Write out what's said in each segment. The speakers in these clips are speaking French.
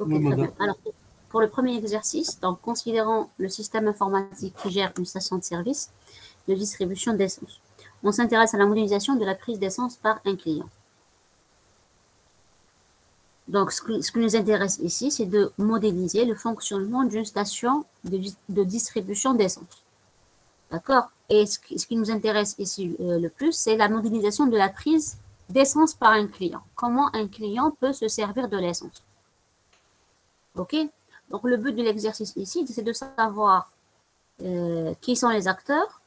Ok, très bien. Alors, pour le premier exercice, donc, considérant le système informatique qui gère une station de service de distribution d'essence, on s'intéresse à la modélisation de la prise d'essence par un client. Donc, ce qui nous intéresse ici, c'est de modéliser le fonctionnement d'une station de distribution d'essence. D'accord? Et ce qui nous intéresse ici le plus, c'est la modélisation de la prise d'essence par un client. Comment un client peut se servir de l'essence. OK? Donc, le but de l'exercice ici, c'est de savoir qui sont les acteurs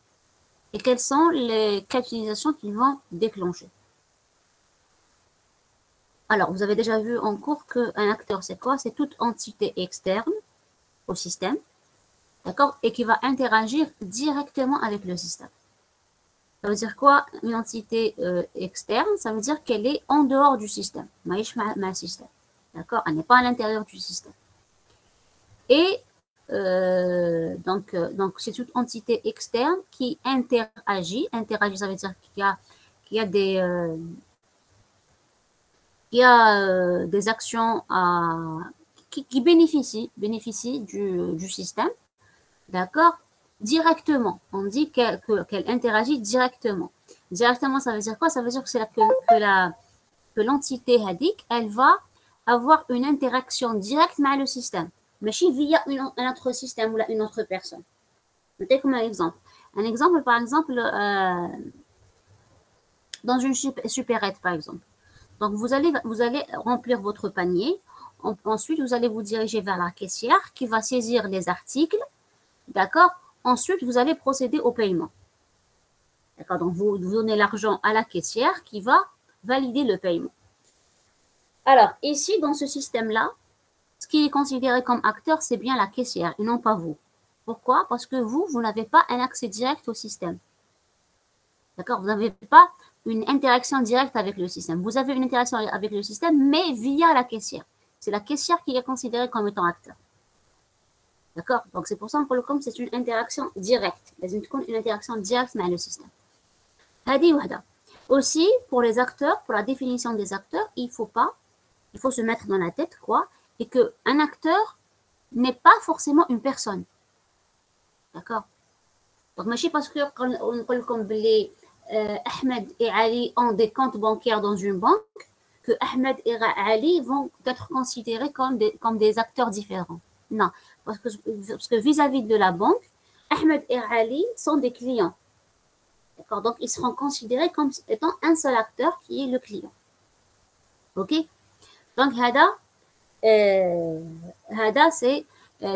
et quelles sont les cas d'utilisation qu'ils vont déclencher. Alors, vous avez déjà vu en cours qu'un acteur, c'est quoi? C'est toute entité externe au système, d'accord? Et qui va interagir directement avec le système. Ça veut dire quoi, une entité externe? Ça veut dire qu'elle est en dehors du système. Ma système. D'accord? Elle n'est pas à l'intérieur du système. Et donc c'est toute entité externe qui interagit. Interagit, ça veut dire qu'il y a des actions qui bénéficient du système, d'accord, directement. On dit qu'elle interagit directement. Directement, ça veut dire quoi? Ça veut dire que l'entité hadik, elle va avoir une interaction directe avec le système, mais via un autre système ou une autre personne. Peut-être comme un exemple. Un exemple, par exemple, dans une supérette, par exemple. Donc, vous allez remplir votre panier. Ensuite, vous allez vous diriger vers la caissière qui va saisir les articles. D'accord? Ensuite, vous allez procéder au paiement. D'accord? Donc, vous donnez l'argent à la caissière qui va valider le paiement. Alors, ici, dans ce système-là, ce qui est considéré comme acteur, c'est bien la caissière et non pas vous. Pourquoi? Parce que vous n'avez pas un accès direct au système. D'accord? Vous n'avez pas une interaction directe avec le système. Vous avez une interaction avec le système, mais via la caissière. C'est la caissière qui est considérée comme étant acteur. D'accord? Donc, c'est pour ça que c'est une interaction directe. Une interaction directe avec le système. Aussi, pour les acteurs, pour la définition des acteurs, il faut se mettre dans la tête, quoi, et qu'un acteur n'est pas forcément une personne. D'accord? Donc, je ne sais pas parce qu'on dit Ahmed et Ali ont des comptes bancaires dans une banque, que Ahmed et Ali vont être considérés comme des acteurs différents. Non, parce que vis-à-vis de la banque, Ahmed et Ali sont des clients. D'accord? Donc, ils seront considérés comme étant un seul acteur qui est le client. OK? Donc,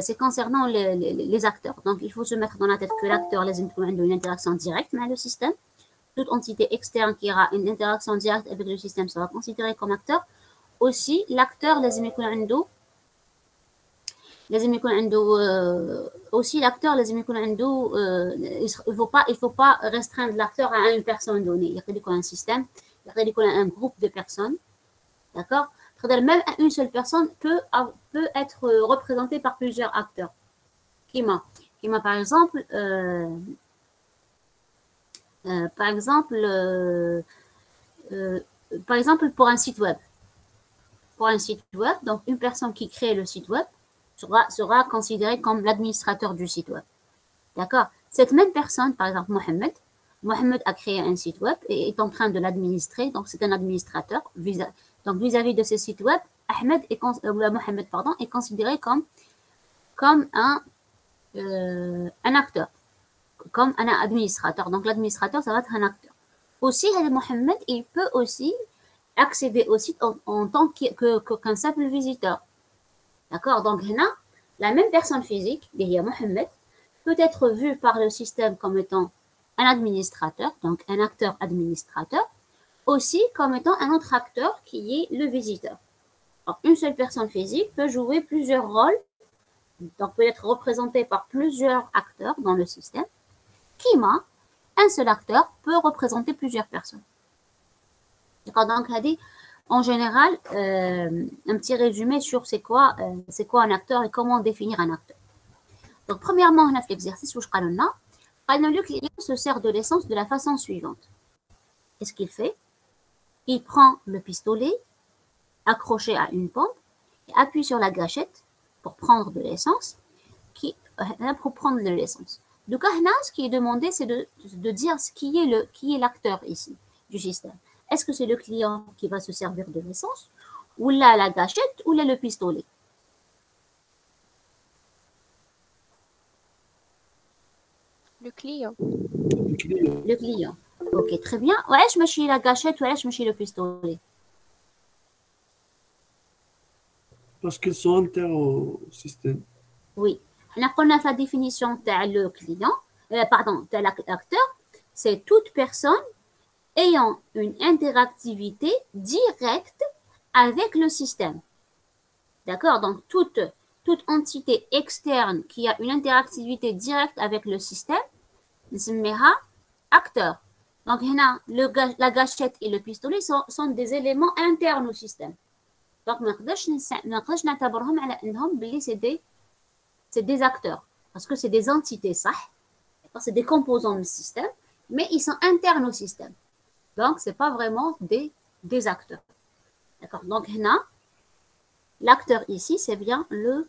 c'est concernant les acteurs. Donc, il faut se mettre dans la tête que l'acteur, les a une interaction directe avec le système. Toute entité externe qui aura une interaction directe avec le système sera considérée comme acteur. Aussi, l'acteur, aussi l'acteur, il faut pas restreindre l'acteur à une personne donnée. Il y a un système, il y a un groupe de personnes. D'accord? Même une seule personne peut être représentée par plusieurs acteurs. Kima, par exemple, pour un site web. Pour un site web, donc une personne qui crée le site web sera considérée comme l'administrateur du site web. D'accord? Cette même personne, par exemple Mohamed a créé un site web et est en train de l'administrer, donc c'est un administrateur. Donc vis-à-vis de ce site web, Mohamed est considéré comme un acteur, comme un administrateur. Donc l'administrateur, ça va être un acteur. Aussi, Mohamed, il peut aussi accéder au site en tant qu'un simple visiteur. D'accord? Donc là, la même personne physique, Mohamed, peut être vue par le système comme étant un administrateur, donc un acteur administrateur, aussi comme étant un autre acteur qui est le visiteur. Alors, une seule personne physique peut jouer plusieurs rôles, donc peut être représentée par plusieurs acteurs dans le système. Kima, un seul acteur peut représenter plusieurs personnes. D'accord? Donc, en général, un petit résumé sur c'est quoi un acteur et comment définir un acteur. Donc, premièrement, on a fait l'exercice où je parle le client se sert de l'essence de la façon suivante. Qu'est-ce qu'il fait? Il prend le pistolet accroché à une pompe appuie sur la gâchette pour prendre de l'essence, pour prendre de l'essence. Donc, ce qui est demandé, c'est de dire qui est l'acteur ici du système. Est-ce que c'est le client qui va se servir de l'essence, ou là la gâchette, ou là le pistolet? Le client. Le client. Ok, très bien. Ouais, je me suis la gâchette, ouais, je me suis le pistolet. Parce qu'ils sont internes au système. Oui. On a connaît la définition de le client, pardon, de l'acteur, c'est toute personne ayant une interactivité directe avec le système. D'accord? Donc, toute entité externe qui a une interactivité directe avec le système, نسميها acteur. Donc, la gâchette et le pistolet sont des éléments internes au système. Donc, ما نقدرش نعتبرهم على انهم بلي c'est des acteurs parce que c'est des entités صح, c'est des composants du système, mais ils sont internes au système. Donc, c'est pas vraiment des acteurs. D'accord? Donc, l'acteur ici, c'est bien le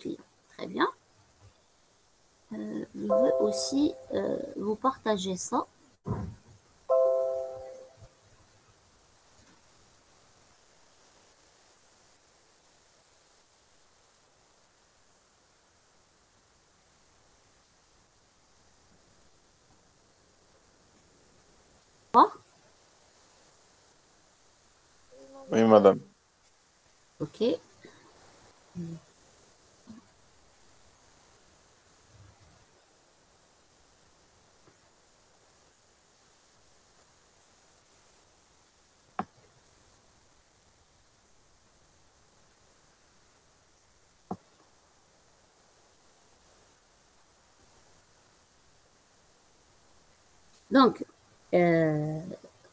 client. Très bien. Je veux aussi vous partager ça. Oui, madame. Ok.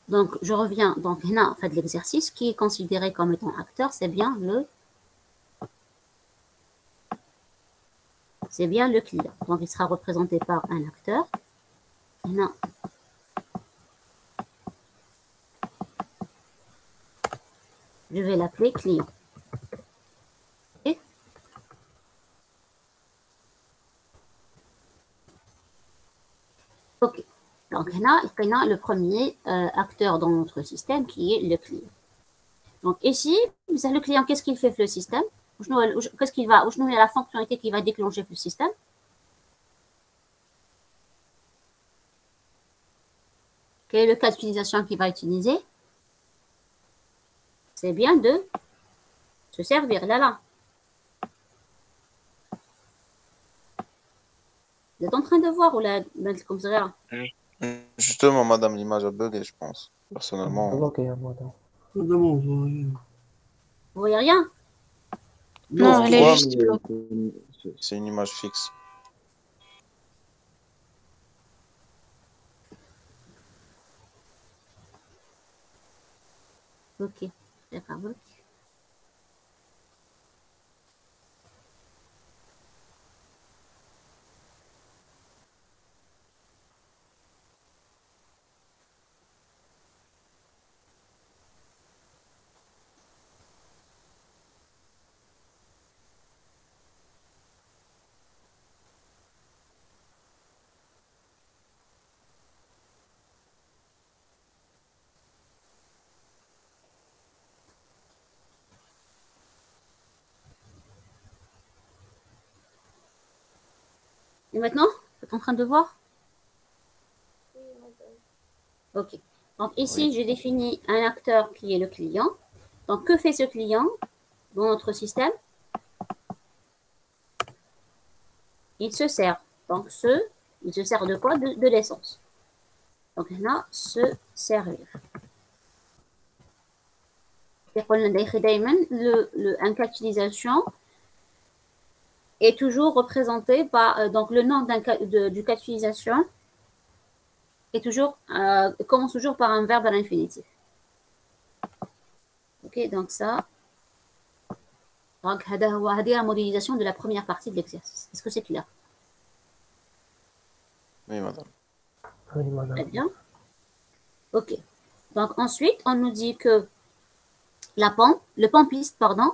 Donc, je reviens. Donc, là, en fait, l'exercice qui est considéré comme étant acteur, c'est bien le client. Donc, il sera représenté par un acteur. Là, je vais l'appeler client. Okay. Ok. Donc, là, il y a le premier acteur dans notre système qui est le client. Donc, ici, le client, qu'est-ce qu'il fait le système? Qu'est-ce qu'il va, où est la fonctionnalité qui va déclencher le système? Quel est le cas d'utilisation qu'il va utiliser? C'est bien de se servir, là. Vous êtes en train de voir ou là, comme ça? Justement, madame, l'image a bugué, je pense. Personnellement. Madame, on voit rien. Vous voyez rien? Non, elle est Ouais, juste mais c'est une image fixe. Ok, d'accord. Et maintenant, vous êtes en train de voir? Ok. Donc ici, Oui. j'ai défini un acteur qui est le client. Donc, que fait ce client dans notre système? Il se sert. Donc, il se sert de quoi? De l'essence. Donc, là, se servir. Un cas d'utilisation est toujours représenté par, donc le nom du cas d'utilisation est toujours, commence toujours par un verbe à l'infinitif. Ok, donc ça, donc هذه la modélisation de la première partie de l'exercice. Est-ce que c'est clair? Oui, madame. Oui, madame. Très bien. Ok. Donc ensuite, on nous dit que le pompiste, pardon,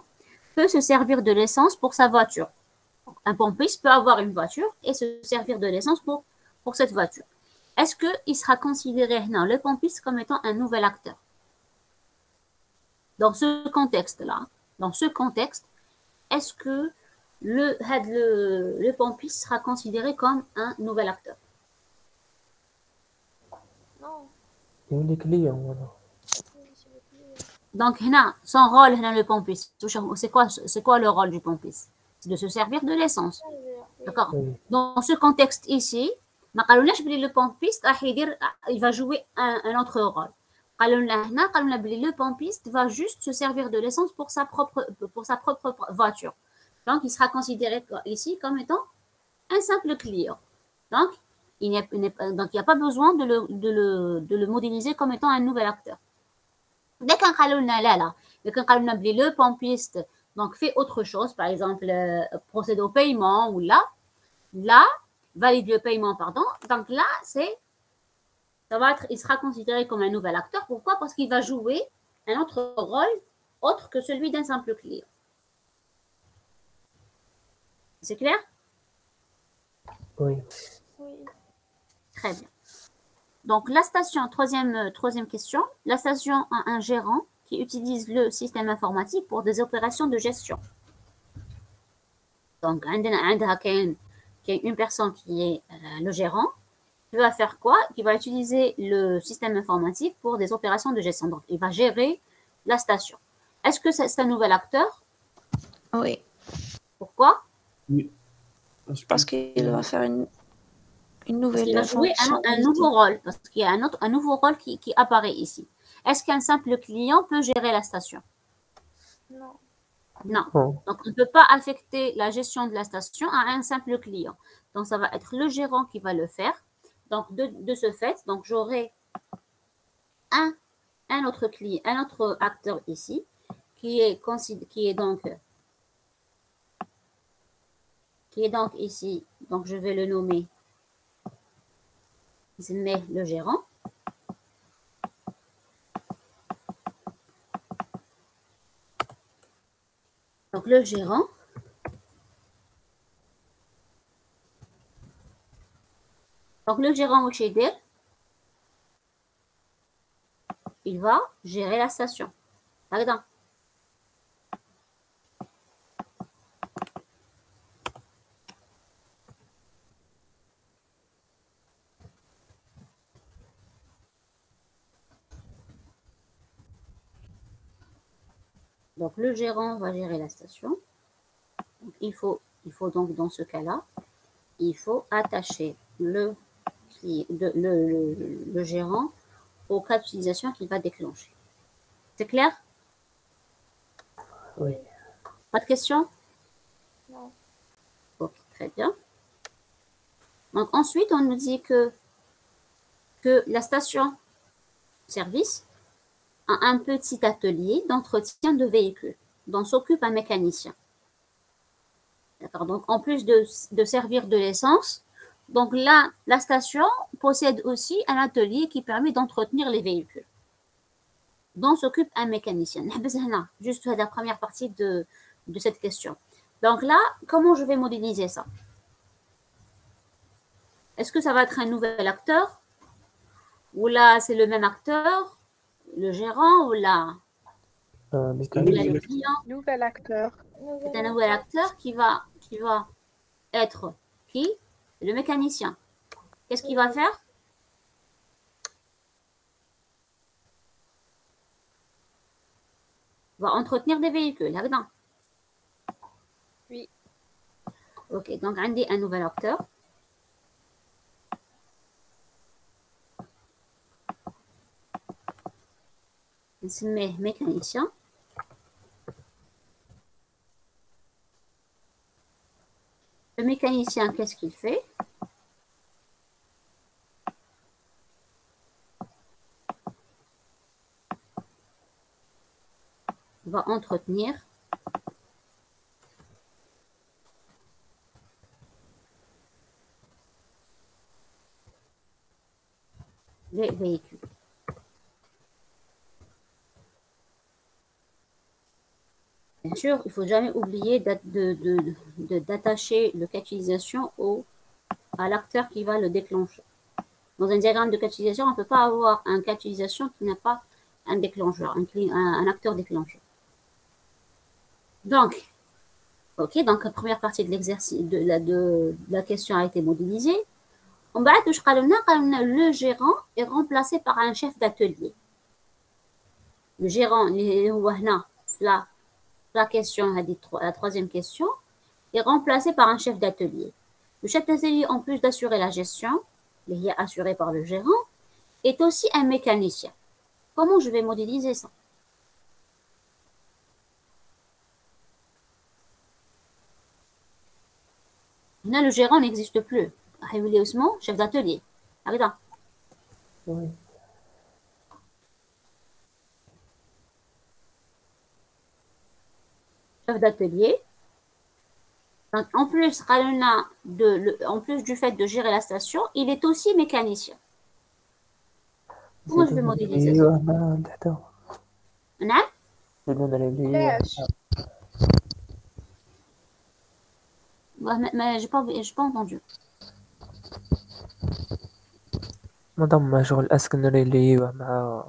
peut se servir de l'essence pour sa voiture. Un pompiste peut avoir une voiture et se servir de l'essence pour cette voiture. Est-ce qu'il sera considéré, non, le pompiste comme étant un nouvel acteur? Dans ce contexte-là, dans ce contexte, est-ce que le pompiste sera considéré comme un nouvel acteur? Non. يولي كلية ولا Oui, c'est le client. Donc, son rôle, le pompiste, c'est quoi le rôle du pompiste? C'est de se servir de l'essence. Oui. D'accord? Oui. Dans ce contexte ici, le pompiste, il va jouer un autre rôle. Le pompiste va juste se servir de l'essence pour sa propre voiture. Donc, il sera considéré ici comme étant un simple client. Donc, il n'y a pas besoin de le modéliser comme étant un nouvel acteur. Dès qu'on le pompiste donc fait autre chose, par exemple procède au paiement ou là valide le paiement, pardon. Donc là, il sera considéré comme un nouvel acteur. Pourquoi? Parce qu'il va jouer un autre rôle autre que celui d'un simple client. C'est clair? Oui. Oui. Très bien. Donc, la station, troisième question, la station a un gérant qui utilise le système informatique pour des opérations de gestion. Donc, il y a une personne qui est le gérant, qui va faire quoi? Qui va utiliser le système informatique pour des opérations de gestion. Donc, il va gérer la station. Est-ce que c'est un nouvel acteur? Oui. Pourquoi? Oui. Parce qu'il va faire une Parce nouvelle qu'il va jouer un fonctionnalité. nouveau rôle, parce qu'il y a un nouveau rôle qui apparaît ici. Est-ce qu'un simple client peut gérer la station? Non. Non. Oh. Donc, on ne peut pas affecter la gestion de la station à un simple client. Donc, ça va être le gérant qui va le faire. Donc, de ce fait, donc j'aurai un autre client, un autre acteur ici, qui est donc ici. Donc, je vais le nommer le gérant. Donc, le gérant. Donc, le gérant au Shader, il va gérer la station. Pardon. Donc, le gérant va gérer la station. Donc, il faut donc, dans ce cas-là, il faut attacher le gérant au cas d'utilisation qu'il va déclencher. C'est clair? Oui. Pas de questions? Non. Ok, très bien. Donc, ensuite, on nous dit que la station-service a un petit atelier d'entretien de véhicules dont s'occupe un mécanicien. D'accord. Donc, en plus de servir de l'essence, donc là, la station possède aussi un atelier qui permet d'entretenir les véhicules, dont s'occupe un mécanicien. Juste la première partie de cette question. Donc là, comment je vais modéliser ça? Est-ce que ça va être un nouvel acteur? Ou là, c'est le même acteur, le gérant, ou là, mécanique. le client? Nouvel acteur. C'est un nouvel acteur qui va être qui? Le mécanicien. Qu'est-ce qu'il va faire? Il va entretenir des véhicules. Là-dedans. Oui. Ok, donc on dit un nouvel acteur. On se met mécanicien. Le mécanicien, qu'est-ce qu'il fait? Il va entretenir les véhicules. Bien sûr, il ne faut jamais oublier d'attacher le cas d'utilisation à l'acteur qui va le déclencher. Dans un diagramme de cas d'utilisation, on ne peut pas avoir un cas d'utilisation qui n'a pas un déclencheur, un acteur déclencheur. Donc, ok, donc la première partie de l'exercice de la question a été modélisée. On va le gérant est remplacé par un chef d'atelier. Le gérant, la question, la troisième question, est remplacé par un chef d'atelier. Le chef d'atelier, en plus d'assurer la gestion, qui est assurée par le gérant, est aussi un mécanicien. Comment je vais modéliser ça? Là, le gérant n'existe plus. Chef d'atelier. Regarde. Oui. Chef d'atelier. Donc, en plus du fait de gérer la station, il est aussi mécanicien. Comment je vais modéliser ça? نعم؟ علاش Mais j'ai pas entendu. مادام شغل اسكن ريليوه مع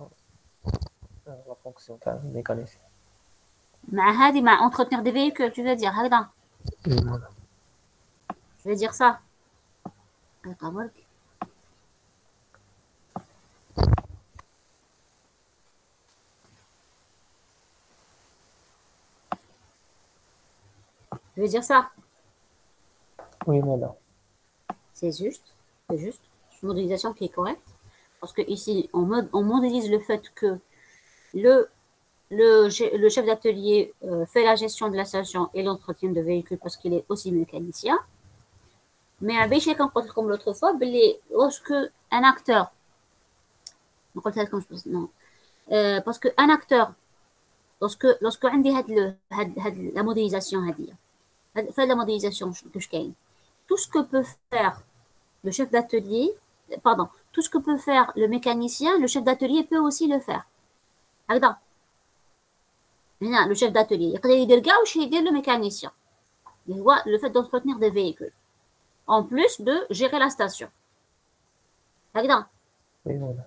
لا فونكسيون تاع الميكانيسيان. مع entretenir des véhicules, tu veux dire هكذا. فوالا. Je vais dire ça. Je vais dire ça. Oui, voilà. C'est juste. C'est juste. C'est une modélisation qui est correcte. Parce que ici, on modélise le fait que le chef d'atelier fait la gestion de la station et l'entretien de véhicules parce qu'il est aussi mécanicien. Mais comme l'autre fois, lorsque un acteur, parce qu'un acteur, lorsque on dit la modélisation, la modélisation que je gagne, tout ce que peut faire le chef d'atelier, pardon, tout ce que peut faire le mécanicien, le chef d'atelier peut aussi le faire. Regarde. Le chef d'atelier, il le mécanicien. Il voit le fait d'entretenir des véhicules. En plus de gérer la station. Regarde. Oui, voilà.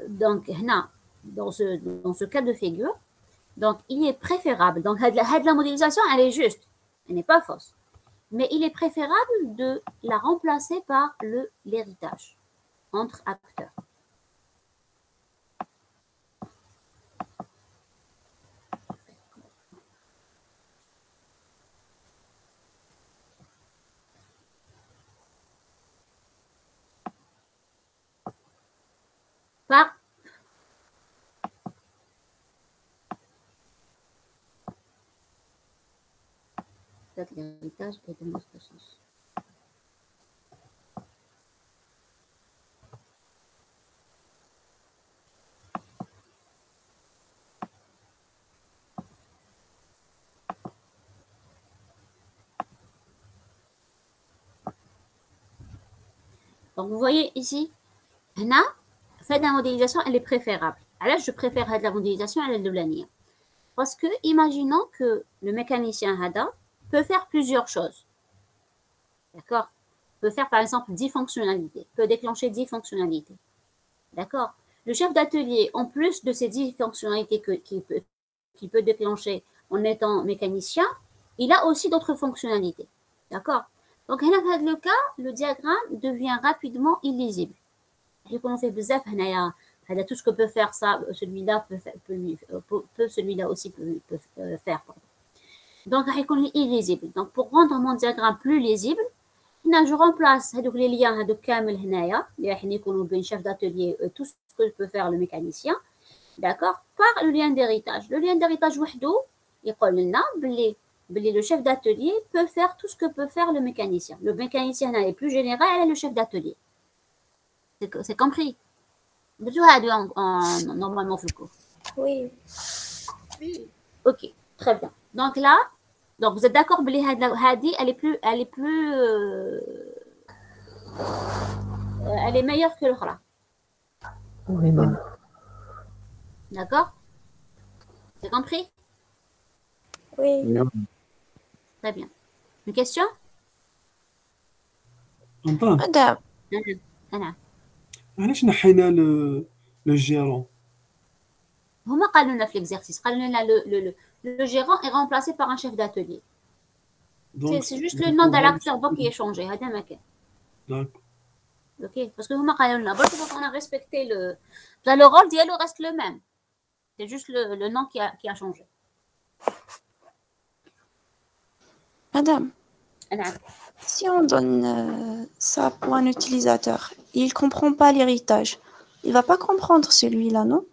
Donc, dans ce cas de figure, donc il est préférable, donc la modélisation, elle est juste, elle n'est pas fausse. Mais il est préférable de la remplacer par l'héritage entre acteurs. Par l'héritage et démonstration. Donc, vous voyez ici, fait de la modélisation, elle est préférable. Alors, je préfère la modélisation à l'année. Parce que, imaginons que le mécanicien Hada peut faire plusieurs choses. D'accord? Peut faire, par exemple, 10 fonctionnalités. Peut déclencher 10 fonctionnalités. D'accord? Le chef d'atelier, en plus de ces 10 fonctionnalités qu'il peut déclencher en étant mécanicien, il a aussi d'autres fonctionnalités. D'accord? Donc, dans le cas, le diagramme devient rapidement illisible. Et qu'on fait bzaf, tout ce que peut faire ça, celui-là celui-là aussi peut faire. Donc, il est illisible. Donc, pour rendre mon diagramme plus lisible, je remplace les liens de Kamel Hnaya, les chef d'atelier, tout ce que peut faire le mécanicien, d'accord, par le lien d'héritage. Le lien d'héritage, le chef d'atelier peut faire tout ce que peut faire le mécanicien. Le mécanicien est plus général, elle est le chef d'atelier. C'est compris? Normalement, Oui. Ok, très bien. Donc là, vous êtes d'accord, Hadi, elle est meilleure que l'autre. Oui, voilà. D'accord? C'est compris? Oui. Très bien. Une question? Antoine, Madame. أنا علاش نحينا لو جيرون؟ هما قالوا لنا في l'exercice قالوا لنا le gérant est remplacé par un chef d'atelier. C'est juste le nom de l'acteur qui est changé. هذا ما كان. D'accord. Ok, parce que هما قالوا لنا برضه donc on a respecté le rôle ديالو reste le même. C'est juste le nom qui a changé. Madame, نعم. si on donne ça pour un utilisateur, il comprend pas l'héritage. Il va pas comprendre celui-là, non?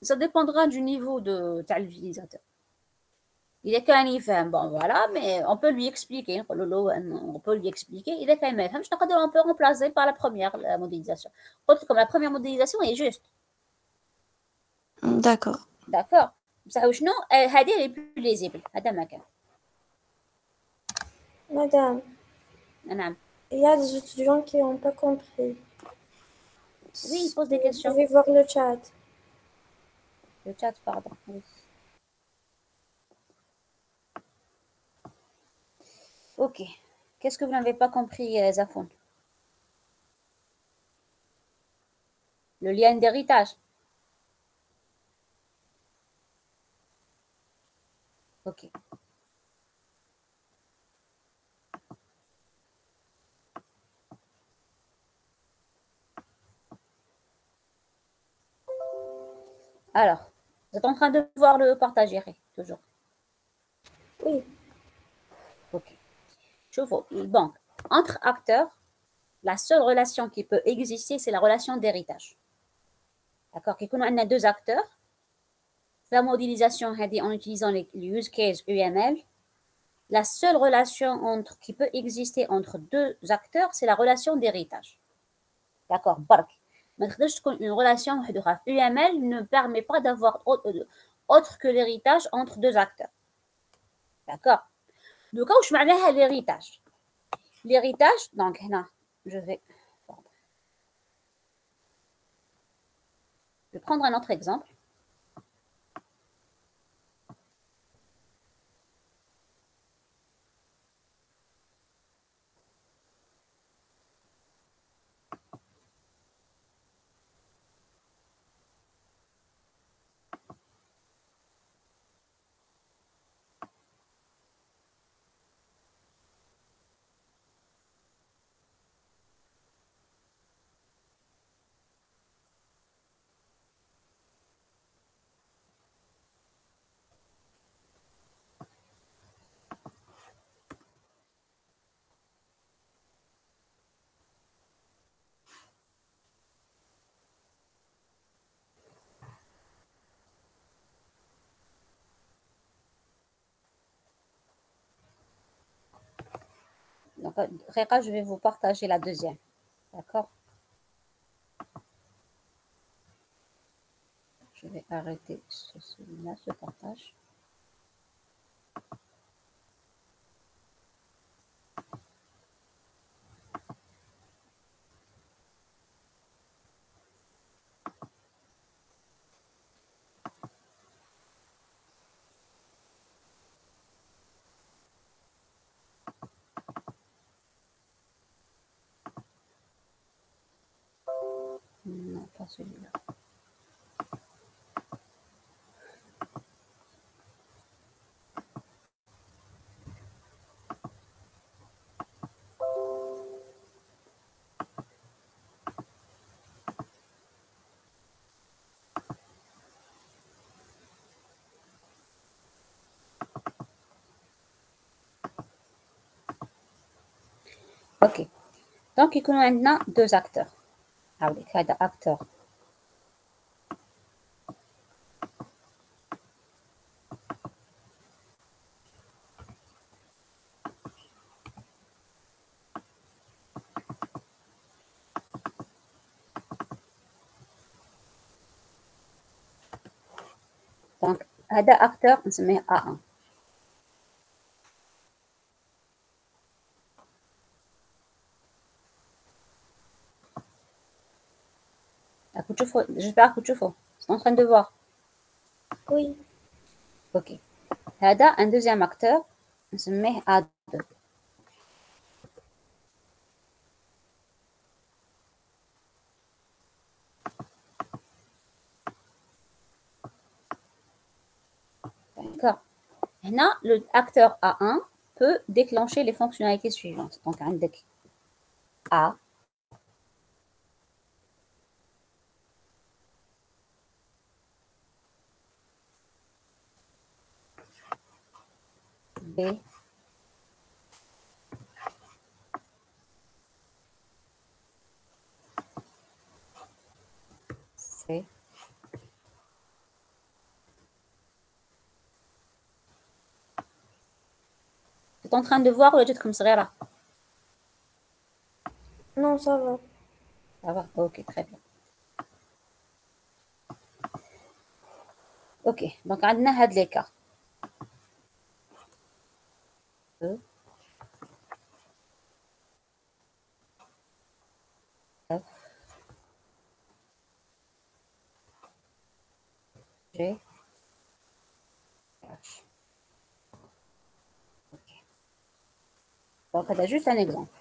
Ça dépendra du niveau de l'utilisateur. Il est كان يفهم bon voilà, mais on peut lui expliquer. On peut lui expliquer. Il est quand même يفهم. On peut remplacer par la première modélisation. Comme la première modélisation est juste. D'accord. D'accord. بصح وشنو هذه اللي plus lisible. هذا ما كان. Madame, نعم. il y a des étudiants qui n'ont pas compris. Oui, pose des questions. Vous pouvez voir le chat. Le chat, pardon. Oui. Ok. Qu'est-ce que vous n'avez pas compris, Zafoun? Le lien d'héritage. Ok. Alors, vous êtes en train de voir le partager, toujours. Oui. Ok. Donc, entre acteurs, la seule relation qui peut exister, c'est la relation d'héritage. D'accord? On a deux acteurs. La modélisation en utilisant les use case UML. La seule relation qui peut exister entre deux acteurs, c'est la relation d'héritage. D'accord? Une relation UML ne permet pas d'avoir autre que l'héritage entre deux acteurs. D'accord? Donc, je vais l'héritage. L'héritage, donc, là, je vais prendre un autre exemple. Donc, Réka, je vais vous partager la deuxième. D'accord? Je vais arrêter celui-là, ce partage. Non, pas celui-là. Ok. Donc, il y a maintenant deux acteurs. Avec acteur. Donc, هذا acteur نسميه A1. J'espère que tu fais. C'est en train de voir. Oui. Ok. هذا un deuxième acteur نسميه A2. D'accord. Là, le acteur A1 peut déclencher les fonctionnalités suivantes. Donc, عندك A, B, C, tu es en train de voir ولا جاتكم صغيرة؟ Non, ça va. Ça va? Ok, très bien. Ok, donc عندنا هاد les cas. E, F, G, H. Ok. Donc, c'est juste un exemple.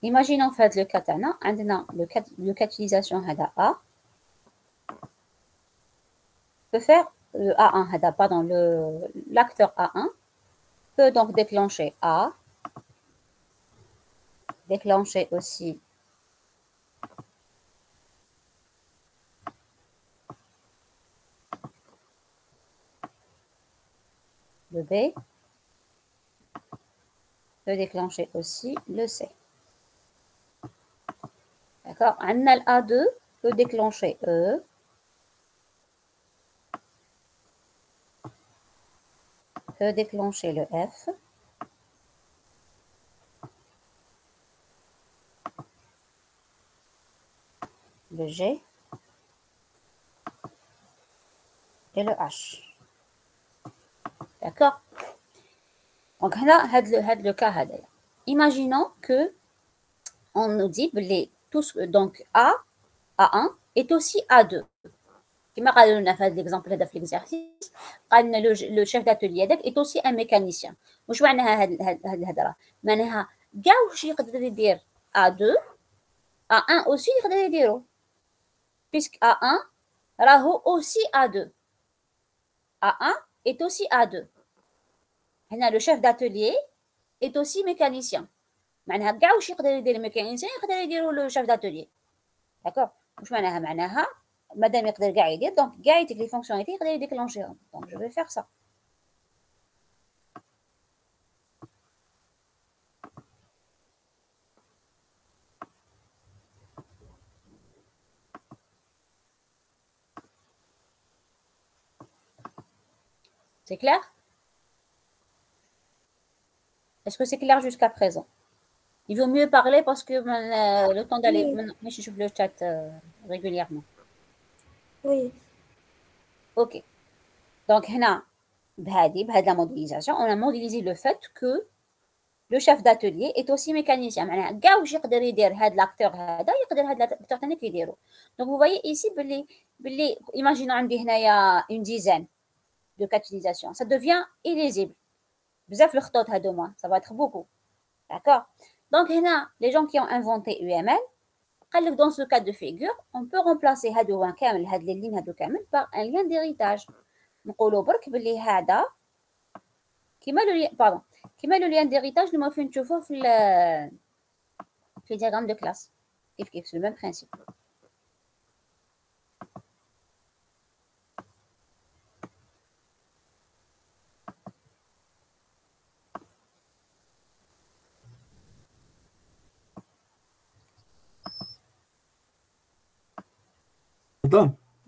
Imaginons fait le cas تاعنا عندنا le cas d'utilisation هذا A peut faire le A1 هذا pardon l'acteur A1 peut donc déclencher A, déclencher aussi le B, peut déclencher aussi le C. D'accord. Un A2 peut déclencher E, peut déclencher le F, le G et le H. D'accord. Donc là, le cas هذا. Imaginons que on nous dit donc A1 est aussi A2. كما قالوا لنا في هذا l'exemple هذا في l'exercice قال لنا le chef d'atelier هذاك est aussi un mécanicien. واش معناها هذه الهضره؟ معناها كاع واش يقدر يدير A2 A1 aussi يقدر يديرو puisque A1 راهو aussi A2 A1 est aussi A2. هنا le chef d'atelier est aussi mécanicien. معناها كاع واش يقدر يدير الميكانيسيان يقدر يديرو لو شيف داتولي. داكوغ. واش معناها مادام يقدر كاع يدير دونك كاع يديك لي فونكسيوناليتي يقدر يديكلونشيهم. دونك جو في فيغ سا. C'est clair? Est-ce que c'est clair jusqu'à présent? Il vaut mieux parler parce que le temps d'aller... Oui. Je le chat régulièrement. Oui. Ok. Donc, هنا بهذه la modélisation, on a modélisé le fait que le chef d'atelier est aussi mécanicien. معناها كاع واش يقدر يدير هذا l'acteur هذا يقدر هذا l'acteur ثاني كيديرو. Donc, vous voyez ici باللي imaginons عندي هنايا une dizaine de cas d'utilisation. Ça devient illisible. بزاف الخطوط هذوما, ça va être beaucoup. D'accord? Donc, les gens qui ont inventé UML, dans ce cas de figure, on peut remplacer les lignes par un lien d'héritage. نقولوا برك باللي هذا كيما le lien d'héritage اللي ما فين نشوفوه في diagramme de classe. كيف c'est le même principe.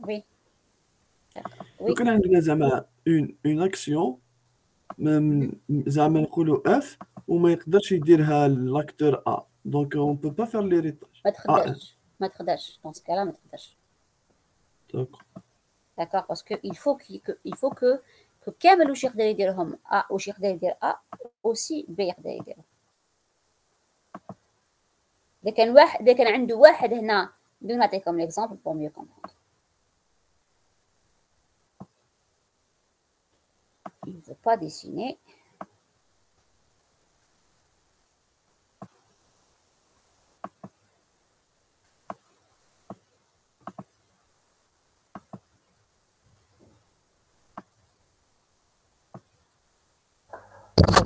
Oui. لو كان عندنا زعما اون اكسيون زعما نقولوا اف وما يقدرش يديرها لاكتور ا دونك اون بو با فير ليريتاج ما تقدرش ما تقدرش dans ce cas-là ما تقدرش. D'accord. D'accord, parce que il faut que كامل واش يقدر يديرهم A واش يقدر يدير A aussi B يقدر يديرهم. إذا كان عنده واحد هنا بدون نعطيكم l'exemple pour mieux comprendre. Il ne veut pas dessiner.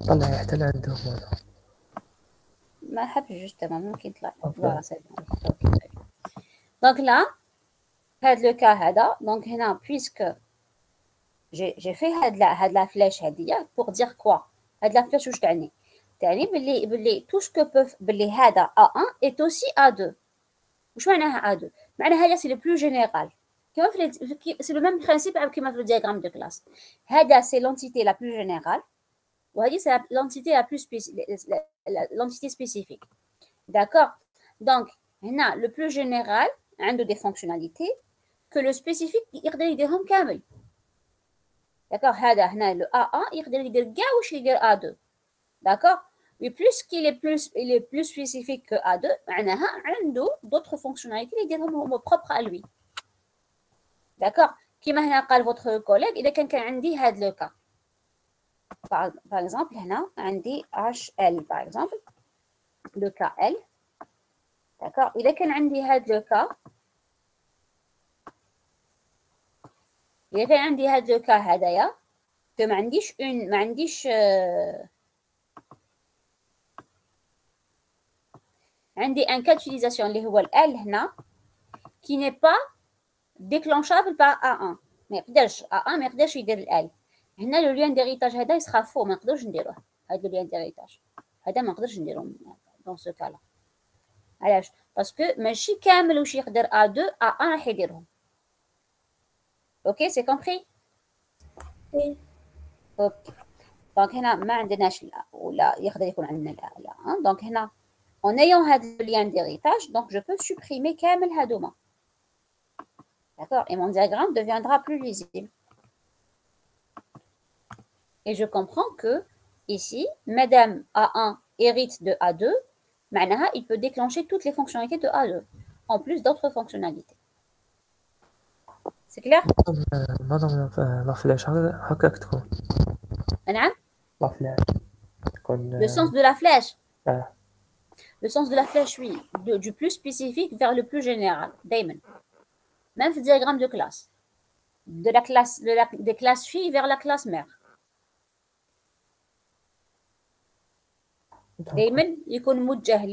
طلع حتى لعندهم هذا. ما حبش justement ممكن يطلع. أوكي. Voilà, c'est bon. Ok, très bien. Donc là, هذا le cas هذا. Donc هنا puisque j'ai fait هاد la flèche هادية pour dire quoi. هاد la flèche واش تعني؟ تعني باللي tout ce que peuvent باللي هذا A1 est aussi A2. واش معناها A2؟ معناها هذا c'est le plus général. كما c'est le même principe كما في le diagramme de classe. هذا c'est l'entité la plus générale. وهذه c'est l'entité la plus l'entité spécifique. D'accord? Donc هنا le plus général عنده des fonctionnalités que le spécifique يقدر يديرهم كامل. D'accord? هذا هنا le A1 يقدر يدير كاع واش يدير A2. D'accord? Mais puisqu'il est plus spécifique que A2 معناها عنده d'autres fonctionnalités اللي يديرهم هما propres à lui. D'accord? كما هنا قال votre collègue إذا كان عندي هذا le cas. Par exemple هنا عندي HL par exemple le cas L. D'accord? إذا كان عندي هذا le cas إذا كان عندي هذا le cas هدايا ما عنديش عندي un cas d'utilisation اللي هو ال L هنا qui n'est pas déclenchable par A1 ما يقدرش A1 ما يقدرش يدير ال L. هنا لو لين ديريتاج هذا يسخا فو ما نقدرش نديروه. هذا لو لين ديريتاج هذا ما نقدرش نديروه دون سو كالا. علاش؟ باسكو ماشي كامل واش يقدر A2 A1 راح يديرهم. اوكي سي كومبري؟ Oui. اوكي دونك هنا ما عندناش ولا يقدر يكون عندنا لا. دونك هنا en ayant هذا le lien d'héritage donc je peux supprimer كامل هادوما. D'accord? Et mon diagramme deviendra plus lisible. Et je comprends que ici, Madame A1 hérite de A2, معناها il peut déclencher toutes les fonctionnalités de A2, en plus d'autres fonctionnalités. C'est clair? نظم لا فلاش هكاك تكون. نعم؟ لا فلاش تكون. Le sens de la flèche. آه. Le sens de la flèche, oui, du plus spécifique vers le plus général, دايما. Même le diagramme de classe. Des classes filles vers la classe mère. دايما يكون موجه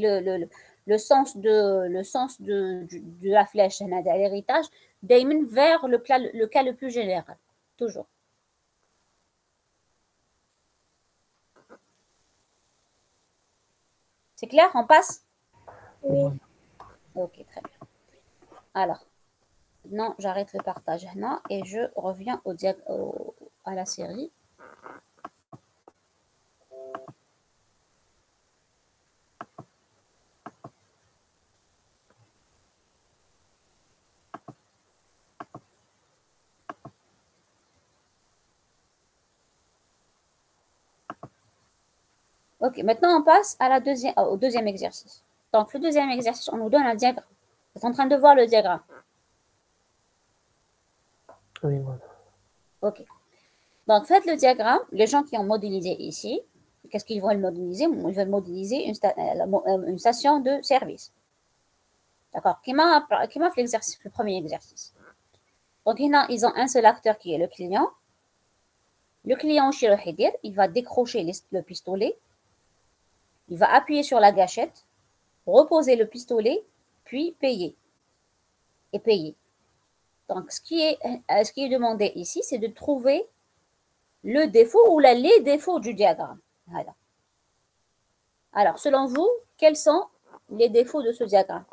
le sens de la flèche هنا تاع l'héritage دايما vers le cas le plus général toujours. C'est clair, on passe? Oui. Ok, très bien. Alors, maintenant j'arrête le partage هنا et je reviens à la série. Ok, maintenant on passe à au deuxième exercice. Donc le deuxième exercice, on nous donne un diagramme. Vous êtes en train de voir le diagramme. Oui, voilà. Ok. Donc faites le diagramme. Les gens qui ont modélisé ici, qu'est-ce qu'ils vont modéliser? Ils veulent modéliser une station de service. D'accord. Qui m'a fait l'exercice, le premier exercice. Donc ils ont un seul acteur qui est le client. Le client, il va décrocher le pistolet. Il va appuyer sur la gâchette, reposer le pistolet, puis payer. Et payer. Donc, ce qui est demandé ici, c'est de trouver le défaut ou les défauts du diagramme. Voilà. Alors, selon vous, quels sont les défauts de ce diagramme?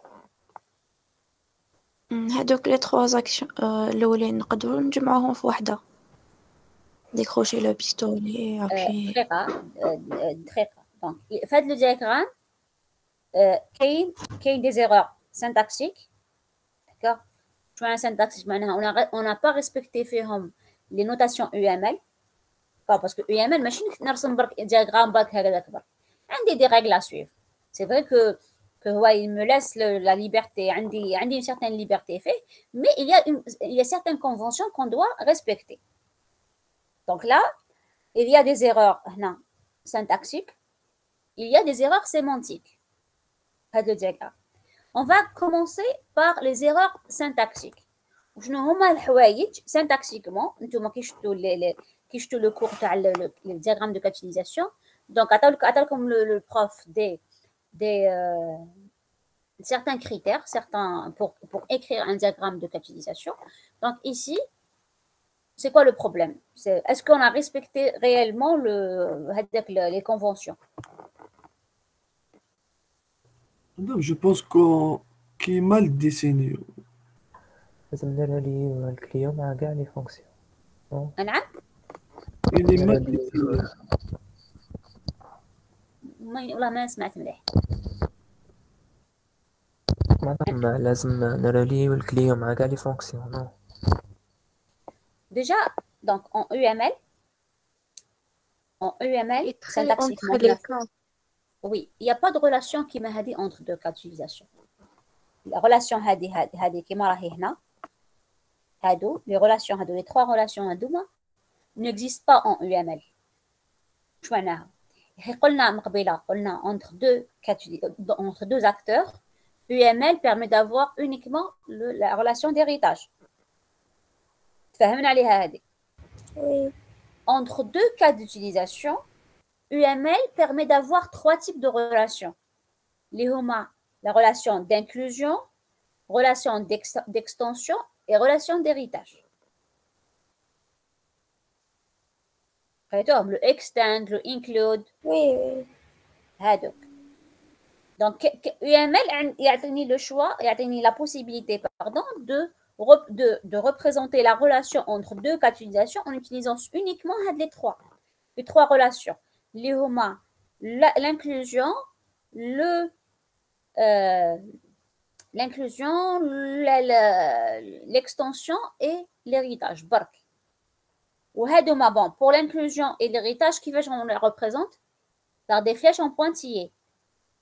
هادوك لي 3 اكشن الاولين نقدروا نجمعوهم في وحده. décrocher le pistolet appuyer. Très rare. Très rare. Donc, faites le diagramme. Qu'il y ait des erreurs syntaxiques d'accord. Je vois un syntaxe, on n'a pas respecté les notations UML, parce que UML, ماشي نرسم برك diagramme برك هكذا كبر. عندي des règles à suivre. C'est vrai que il me laisse la liberté, عندي une certaine liberté fait, mais il y a certaines conventions qu'on doit respecter. Donc là, il y a des erreurs syntaxiques, il y a des erreurs sémantiques. On va commencer par les erreurs syntaxiques. شنو هما الحوايج syntaxiquement نتوما كي شفتوا le cours تاع le diagramme de capitalisation. Donc عطاكم le prof des certains critères, pour écrire un diagramme de capitalisation. Donc ici, c'est quoi le problème? Est-ce qu'on a respecté réellement les conventions? Donc, je pense qu'il est mal dessiné. لازم نرالي الكليو مع كاع لي فونكسيون. نعم. Il est mal dessiné. والله ما سمعت مليح. معناتها لازم نرالي الكليو مع كاع لي فونكسيون. نو. Déjà, donc en UML, syntaxiquement, oui, il n'y a pas de relation qui m'a dit entre deux cas d'utilisation. La relation hadi qui m'a dit hna, les relations les trois relations hadouma n'existent pas en UML. شو معناها؟ قلنا من قبيله قلنا entre deux acteurs, UML permet d'avoir uniquement la relation d'héritage. فهمنا عليها هذه. Oui. Entre deux cas d'utilisation, UML permet d'avoir trois types de relations. Les huma, la relation d'inclusion, relation d'extension et relation d'héritage. Le extend, le include. Oui. Donc, UML يعطيني le choix, يعطيني la possibilité, de représenter la relation entre deux cas d'utilisation en utilisant uniquement les trois relations. Les huma, l'inclusion, l'extension et l'héritage. Bon, pour l'inclusion et l'héritage, on les représente par des flèches en pointillés.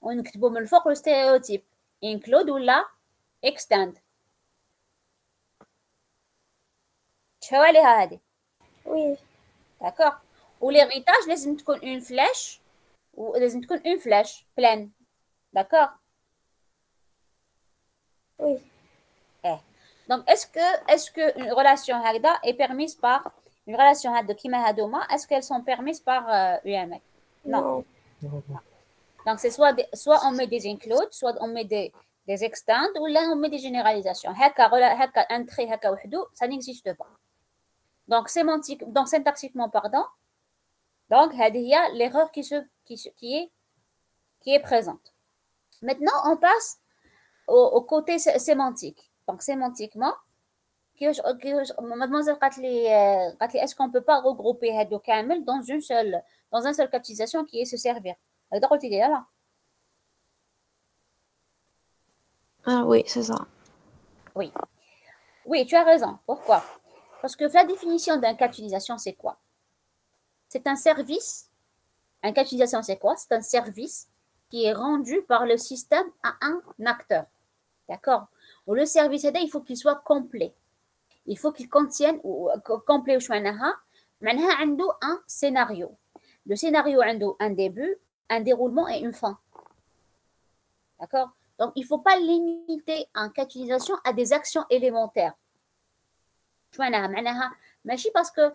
On écrit le stéréotype include ou la extend. Oui. D'accord. Ou l'héritage, لازم تكون une flèche ou لازم تكون une flèche pleine. D'accord. Oui. Donc est-ce que une relation هكذا est permise par une relation هذا كيما هذوما, est-ce qu'elles sont permises par UML? Non. Donc c'est soit on met des includes, soit on met des extends, ou là on met des généralisations. هكا un trait هكا وحده, ça n'existe pas. Donc syntaxiquement, pardon. Donc il y a l'erreur qui est présente. Maintenant on passe au côté sémantique. Donc sémantiquement, mademoiselle Katli, est-ce qu'on ne peut pas regrouper Hado Kamel dans un seul cas d'utilisation qui est se servir? Là. Ah oui, c'est ça. Oui, tu as raison. Pourquoi? Parce que la définition d'un cas d'utilisation, c'est quoi? C'est un service. Un cas d'utilisation, c'est quoi? C'est un service qui est rendu par le système à un acteur. D'accord? Ou le service, il faut qu'il soit complet. Il faut qu'il contienne, complet, عنده un scénario. Le scénario a un début, un déroulement et une fin. D'accord? Donc, il ne faut pas limiter un cas d'utilisation à des actions élémentaires. Parce que,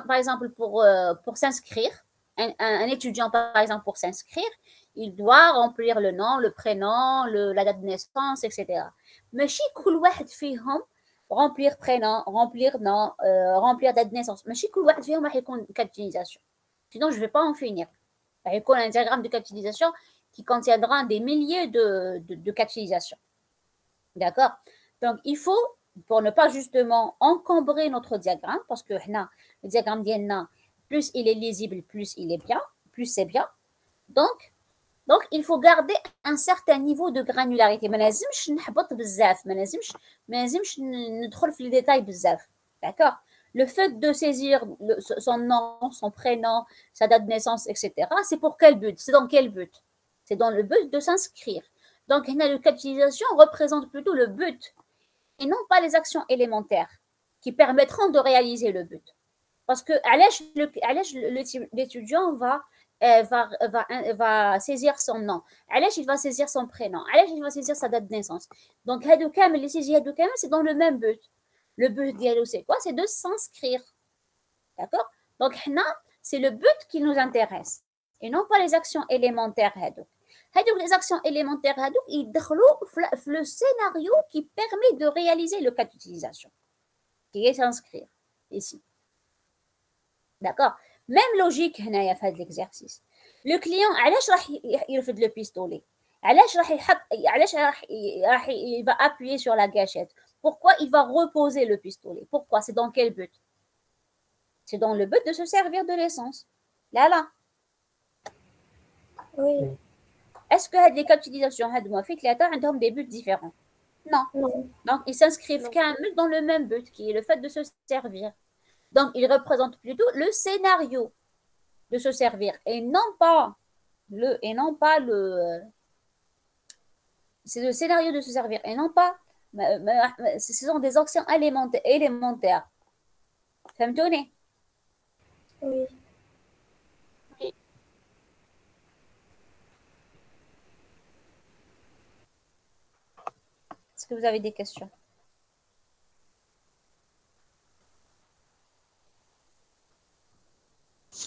par exemple, pour s'inscrire, un étudiant, par exemple, pour s'inscrire, il doit remplir le nom, le prénom, la date de naissance, etc. ماشي كل واحد فيهم remplir prénom, remplir nom, remplir date de naissance. ماشي كل واحد فيهم راح يكون cas d'utilisation. Sinon, je ne vais pas en finir. راح يكون un diagramme de cas d'utilisation qui contiendra des milliers de cas d'utilisation. D'accord? Donc, il faut, pour ne pas justement encombrer notre diagramme, parce que le diagramme d'Yenna, plus il est lisible, plus il est bien, plus c'est bien. Donc, Donc, il faut garder un certain niveau de granularité. ما لازمش نحبط بزاف، ما لازمش ندخل في les détails بزاف. D'accord? Le fait de saisir son nom, son prénom, sa date de naissance, etc., c'est pour quel but? C'est dans quel but? C'est dans le but de s'inscrire. Donc, le cas d'utilisation représente plutôt le but et non pas les actions élémentaires qui permettront de réaliser le but. Parce que l'étudiant va saisir son nom. Il va saisir son prénom. Il va saisir sa date de naissance. Donc, c'est dans le même but. Le but d'Yalo, c'est quoi? C'est de s'inscrire. D'accord? Donc, c'est le but qui nous intéresse. Et non pas les actions élémentaires. Les actions élémentaires, ils entrent le scénario qui permet de réaliser le cas d'utilisation, qui est s'inscrire ici. D'accord? Même logique, il y a l'exercice. Le client, il fait le pistolet. Il va appuyer sur la gâchette. Pourquoi il va reposer le pistolet? Pourquoi? C'est dans quel but? C'est dans le but de se servir de l'essence. Là. Oui. Est-ce que les cas d'utilisation ont des buts différents? Non. Donc, ils s'inscrivent dans le même but, qui est le fait de se servir. Donc, ils représentent plutôt le scénario de se servir et non pas le c'est le scénario de se servir et non pas ce sont des actions élémentaires. فهمتوني؟ Oui. Est-ce que vous avez des questions?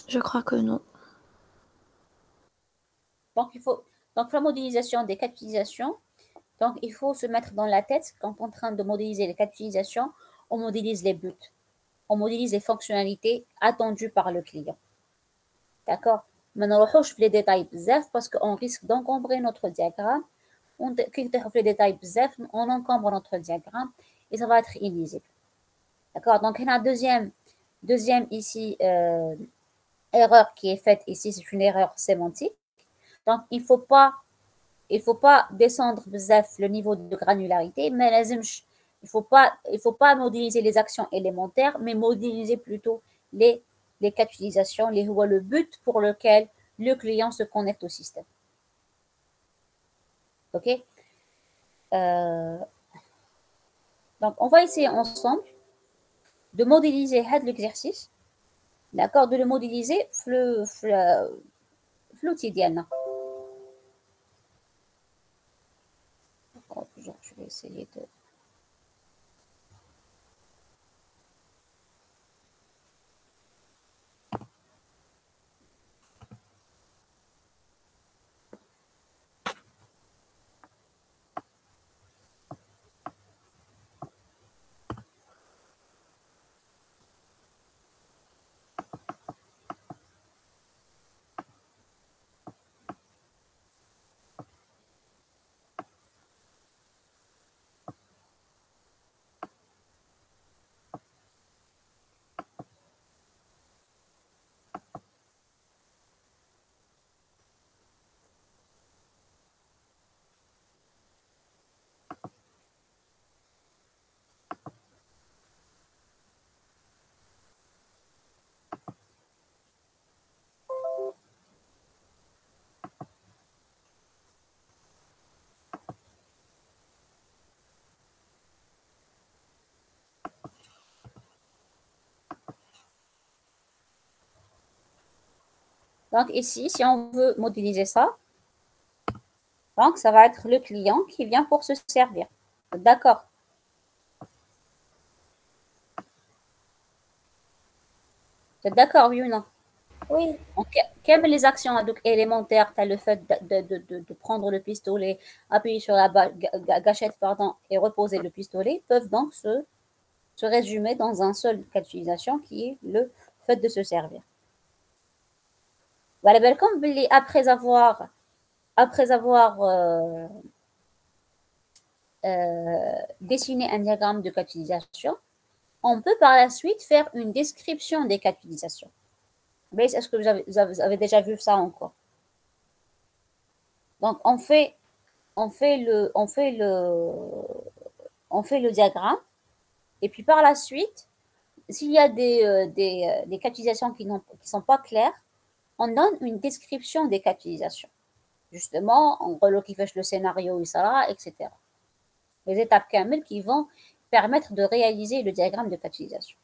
Je crois que non. Donc la modélisation des cas d'utilisation, donc il faut se mettre dans la tête quand on est en train de modéliser les cas d'utilisation, on modélise les buts, on modélise les fonctionnalités attendues par le client. D'accord? Mais ne recherche les détails bzaf parce qu'on risque d'encombrer notre diagramme. On les détails bzaf, on encombre notre diagramme et ça va être illisible. D'accord? Donc il y a deuxième ici erreur qui est faite ici, c'est une erreur sémantique. Donc, il faut pas descendre le niveau de granularité, mais il faut pas modéliser les actions élémentaires, mais modéliser plutôt les cas d'utilisation, le but pour lequel le client se connecte au système. OK? Donc, on va essayer ensemble de modéliser l'exercice. D'accord? De le modéliser l'outil Diana. Je vais essayer de... Donc ici, si on veut modéliser ça, donc ça va être le client qui vient pour se servir. D'accord? Vous êtes d'accord, oui ou non? Oui. Donc, quelles les actions élémentaires, tu as le fait de prendre le pistolet, appuyer sur la gâchette et reposer le pistolet, peuvent donc se résumer dans un seul cas d'utilisation qui est le fait de se servir. Voilà, comme après avoir dessiné un diagramme de cas d'utilisation, on peut par la suite faire une description des cas d'utilisation. Est-ce que vous avez déjà vu ça encore? Donc, on fait le diagramme. Et puis, par la suite, s'il y a des cas d'utilisation qui ne sont pas clairs, on donne une description des cas d'utilisation. Justement, on reloque le scénario, etc. Les étapes camel qui vont permettre de réaliser le diagramme de cas d'utilisation.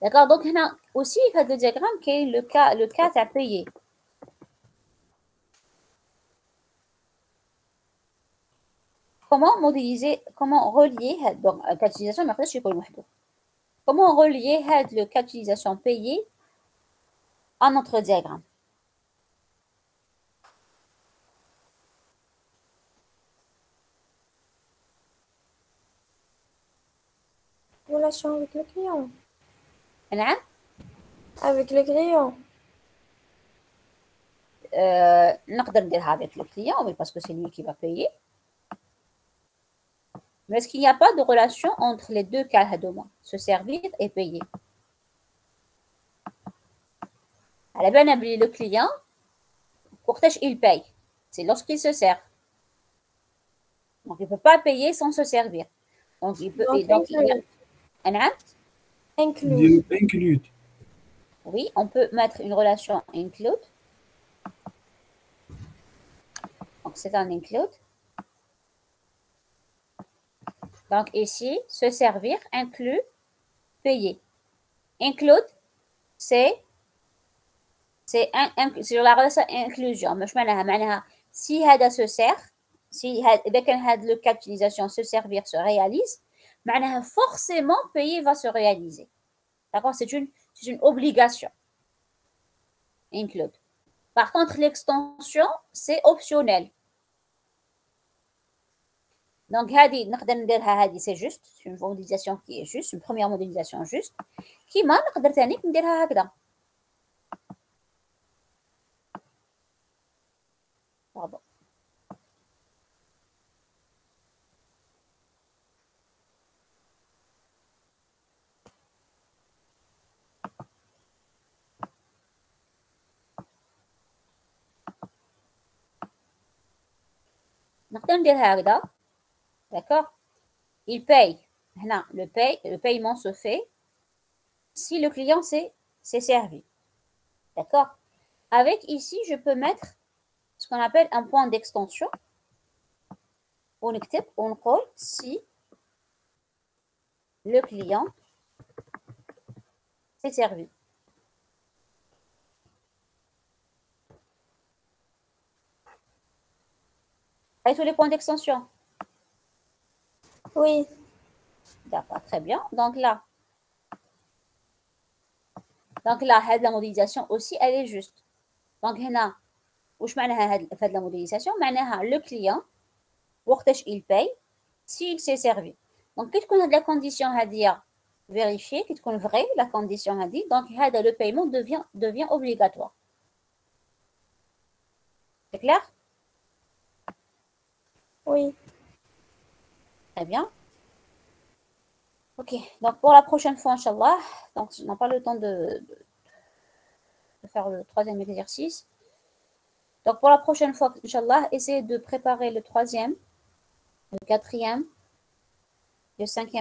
D'accord? Donc, on a aussi le diagramme qui est le cas à payer. Comment modéliser, comment relier, donc, cas d'utilisation, mais après, je suis pas le comment relier le cas d'utilisation payé à notre diagramme? Relation avec le client. نعم. Avec le client. نقدر نديرها avec le client, oui, parce que c'est lui qui va payer. Mais est-ce qu'il n'y a pas de relation entre les deux cas هذوما, se servir et payer? على بالنا بلي le client وقتاش il paye, c'est lorsqu'il se sert. Donc il ne peut pas payer sans se servir. Donc il peut include. Include. Oui, on peut mettre une relation include. Donc c'est un include. Donc ici, se servir inclut payer. Include, c'est sur la relation inclusion. مش معناها si هذا se sert, si إذا كان هذا le cas d'utilisation se servir se réalise, معناها forcément payer va se réaliser. D'accord? C'est une obligation. Include. Par contre, l'extension, c'est optionnel. Donc, c'est juste, c'est une modélisation qui est juste, une première modélisation juste. Qui m'a Pardon. D'accord? Il paye. Le paiement se fait si le client s'est servi. D'accord? Avec ici, je peux mettre ce qu'on appelle un point d'extension. On colle si le client s'est servi. Avec tous les points d'extension? Oui. D'accord, très bien. Donc là, la modélisation aussi, elle est juste. Donc, هنا وش معناها هذه la modélisation? معناها le client وقتاش il paye s'il s'est servi. Donc, كي تكون هذه la condition هذه vérifiée, كي تكون vraie la condition هذه, donc هذا le paiement devient obligatoire. C'est clair? Oui. Très bien. Ok, donc pour la prochaine fois, Inch'Allah, donc je n'ai pas le temps de faire le troisième exercice. Donc pour la prochaine fois, Inch'Allah, essayez de préparer le troisième, le quatrième, le cinquième.